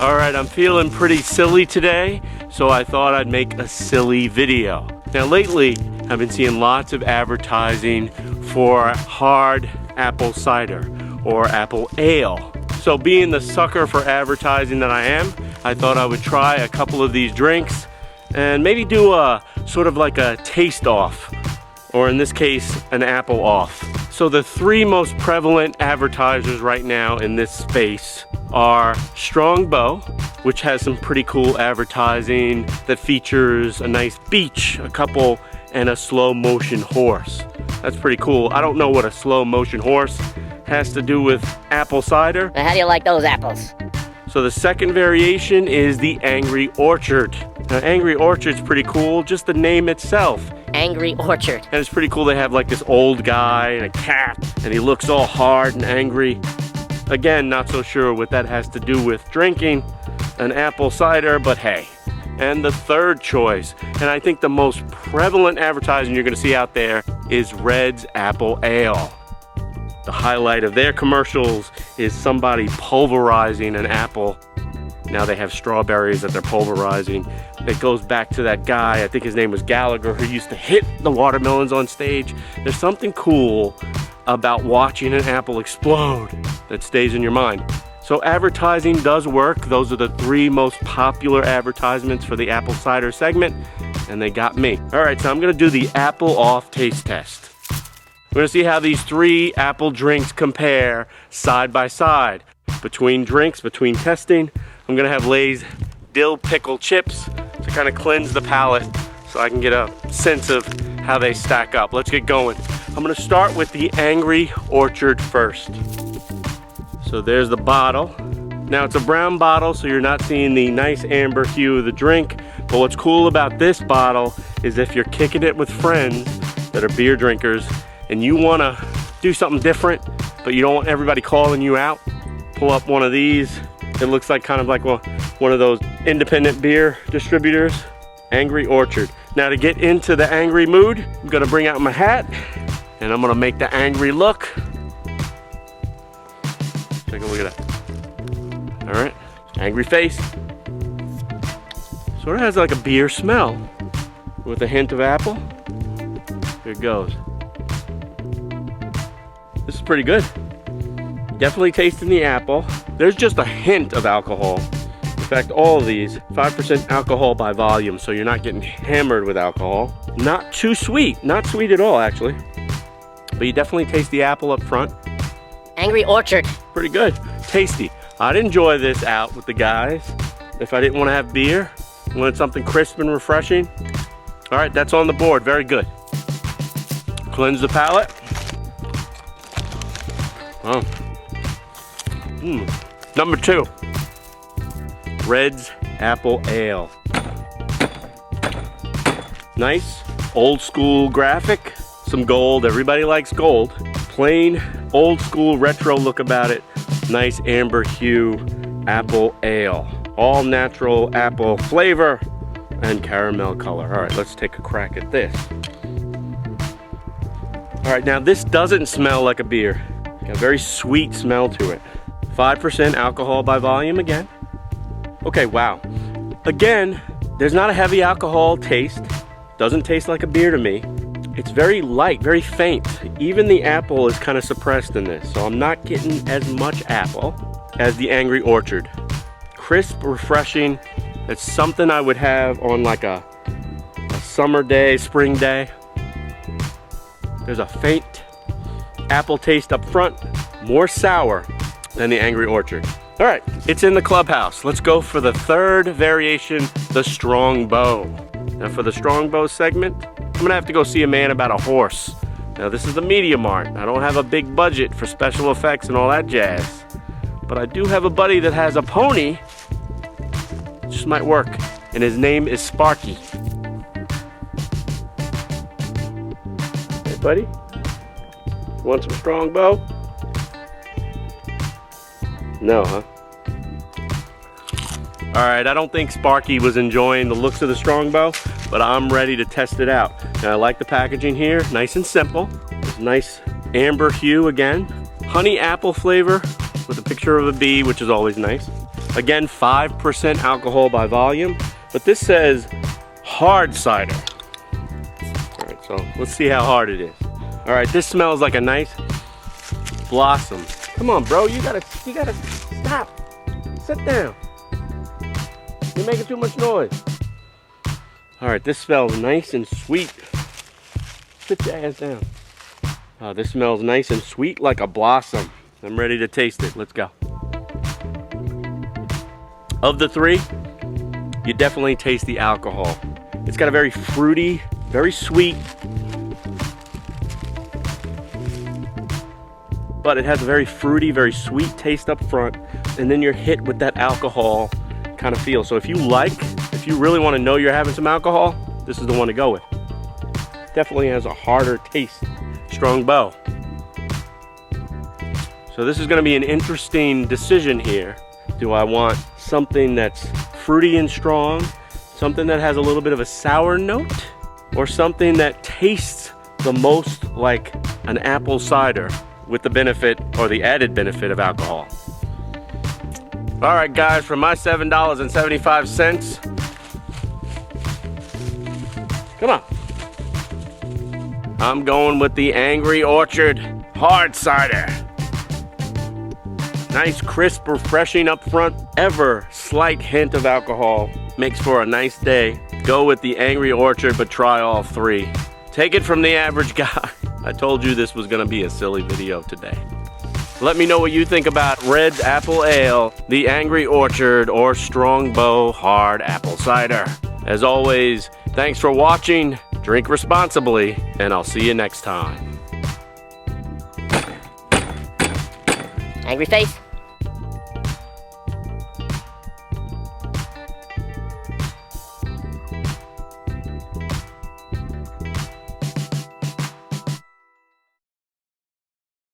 All right, I'm feeling pretty silly today, so I thought I'd make a silly video. Now lately, I've been seeing lots of advertising for hard apple cider or apple ale. So being the sucker for advertising that I am, I thought I would try a couple of these drinks and maybe do a sort of like a taste off, or in this case, an apple off. So the three most prevalent advertisers right now in this space are StrongBow, which has some pretty cool advertising that features a nice beach, a couple, and a slow motion horse. That's pretty cool. I don't know what a slow motion horse has to do with apple cider. How do you like those apples? So the second variation is the Angry Orchard. Now Angry Orchard's pretty cool, just the name itself. Angry Orchard. And it's pretty cool. They have like this old guy and a cat, and he looks all hard and angry. Again, not so sure what that has to do with drinking an apple cider, but hey. And the third choice, and I think the most prevalent advertising you're gonna see out there, is Red's Apple Ale. The highlight of their commercials is somebody pulverizing an apple. Now they have strawberries that they're pulverizing. It goes back to that guy, I think his name was Gallagher, who used to hit the watermelons on stage. There's something cool about watching an apple explode that stays in your mind. So advertising does work. Those are the three most popular advertisements for the apple cider segment, and they got me. All right, so I'm gonna do the apple off taste test. We're gonna see how these three apple drinks compare side by side. Between drinks, between testing, I'm gonna have Lay's dill pickle chips to kind of cleanse the palate so I can get a sense of how they stack up. Let's get going. I'm gonna start with the Angry Orchard first. So there's the bottle. Now it's a brown bottle, so you're not seeing the nice amber hue of the drink. But what's cool about this bottle is if you're kicking it with friends that are beer drinkers and you wanna do something different, but you don't want everybody calling you out, pull up one of these. It looks like kind of like one of those independent beer distributors. Angry Orchard. Now to get into the angry mood, I'm gonna bring out my hat and I'm gonna make the angry look. Take a look at that. All right, angry face. Sort of has like a beer smell with a hint of apple. Here it goes. This is pretty good. Definitely tasting the apple. There's just a hint of alcohol. In fact, all of these, 5% alcohol by volume, so you're not getting hammered with alcohol. Not too sweet, not sweet at all actually. But you definitely taste the apple up front. Angry Orchard. Pretty good, tasty. I'd enjoy this out with the guys. If I didn't want to have beer, wanted something crisp and refreshing. All right, that's on the board, very good. Cleanse the palate. Oh. Number two, Red's Apple Ale. Nice, old school graphic, some gold, everybody likes gold. Plain, old school retro look about it. Nice amber hue apple ale. All natural apple flavor and caramel color. All right, let's take a crack at this. All right, now this doesn't smell like a beer. Got a very sweet smell to it. 5% alcohol by volume again. Okay, wow. Again, there's not a heavy alcohol taste. Doesn't taste like a beer to me. It's very light, very faint. Even the apple is kind of suppressed in this, so I'm not getting as much apple as the Angry Orchard. Crisp, refreshing. It's something I would have on like a summer day, spring day. There's a faint apple taste up front, more sour than the Angry Orchard. All right, it's in the clubhouse. Let's go for the third variation, the StrongBow. Now for the StrongBow segment, I'm gonna have to go see a man about a horse. Now this is the Media Mart. I don't have a big budget for special effects and all that jazz. But I do have a buddy that has a pony. Just might work. And his name is Sparky. Hey buddy, want some StrongBow? No, huh? All right, I don't think Sparky was enjoying the looks of the StrongBow, but I'm ready to test it out. Now, I like the packaging here, nice and simple. Nice amber hue again. Honey apple flavor with a picture of a bee, which is always nice. Again, 5% alcohol by volume, but this says hard cider. All right, so let's see how hard it is. All right, this smells like a nice blossom. Come on, bro, you gotta stop. Sit down. You're making too much noise. All right, this smells nice and sweet. Sit your ass down. Oh, this smells nice and sweet like a blossom. I'm ready to taste it. Let's go. Of the three, you definitely taste the alcohol. It's got a very fruity, very sweet, but it has a very fruity, very sweet taste up front, and then you're hit with that alcohol kind of feel. So if you really want to know you're having some alcohol, this is the one to go with. Definitely has a harder taste. StrongBow. So this is going to be an interesting decision here. Do I want something that's fruity and strong, something that has a little bit of a sour note, or something that tastes the most like an apple cider with the benefit or the added benefit of alcohol? All right, guys, for my $7.75, come on. I'm going with the Angry Orchard Hard Cider. Nice, crisp, refreshing up front. Ever slight hint of alcohol makes for a nice day. Go with the Angry Orchard, but try all three. Take it from the average guy. I told you this was gonna be a silly video today. Let me know what you think about Red's Apple Ale, the Angry Orchard, or StrongBow Hard Apple Cider. As always, thanks for watching. Drink responsibly, and I'll see you next time. Angry face?